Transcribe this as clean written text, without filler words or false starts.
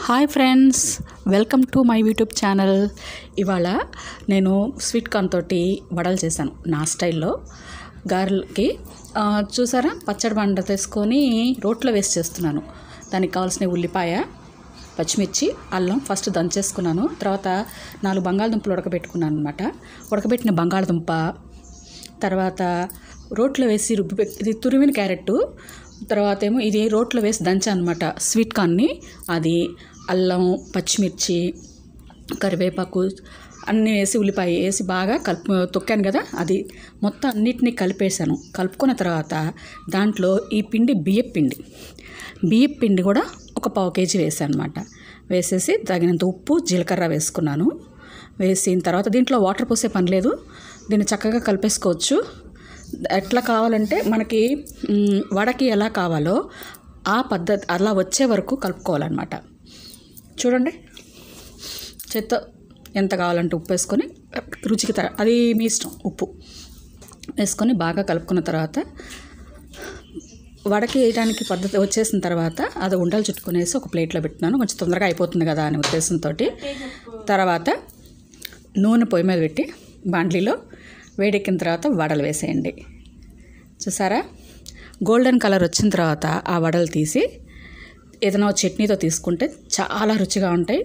Hi friends, welcome to my YouTube channel. ఇవాళ నేను sweet corn తోటి వడలు చేశాను నా స్టైల్లో. గారెలకి చూసారా, పచ్చడి బండ తీసుకొని రోట్లో వేసి చేస్తున్నాను. దానికి కావాల్సిన ఉల్లిపాయ, పచ్చిమిర్చి, అల్లం ఫస్ట్ దంచేసుకున్నాను. తర్వాత 4 బంగాళదుంపలు ఉడకబెట్టుకున్నాను అనమాట. ఉడకబెట్టిన బంగాళదుంప, తర్వాత రోట్లో వేసి ఇది తురిమిన క్యారెట్, తర్వాత ఏమో ఇది రోట్లో వేసి దంచా అనమాట స్వీట్ కార్న్ని. అది అల్లం, పచ్చిమిర్చి, కరివేపాకు అన్నీ వేసి ఉల్లిపాయ వేసి బాగా తొక్కాను కదా, అది మొత్తం అన్నిటినీ కలిపేసాను. కలుపుకున్న తర్వాత దాంట్లో ఈ పిండి బియ్యం పిండి కూడా ఒక 1/4 కేజీ వేసాను అనమాట. వేసేసి తగినంత ఉప్పు, జీలకర్ర వేసుకున్నాను. వేసిన తర్వాత దీంట్లో వాటర్ పోసే పని లేదు, దీన్ని చక్కగా కలిపేసుకోవచ్చు. ఎట్లా కావాలంటే మనకి వడకి ఎలా కావాలో ఆ పద్ధతి అలా వచ్చే వరకు కలుపుకోవాలన్నమాట. చూడండి, చేత్తో ఎంత కావాలంటే ఉప్పు వేసుకొని రుచికి అది మీ ఇష్టం, ఉప్పు వేసుకొని బాగా కలుపుకున్న తర్వాత వడకి వేయడానికి పద్ధతి వచ్చేసిన తర్వాత అది ఉండలు చుట్టుకునేసి ఒక ప్లేట్లో పెట్టినాను. కొంచెం తొందరగా అయిపోతుంది కదా అనే ఉద్దేశంతో. తర్వాత నూనె పొయ్యి మీద పెట్టి బాండ్లీలో వేడెక్కిన తర్వాత వడలు వేసేయండి. చూసారా, గోల్డెన్ కలర్ వచ్చిన తర్వాత ఆ వడలు తీసి ఏదైనా చట్నీతో తీసుకుంటే చాలా రుచిగా ఉంటాయి.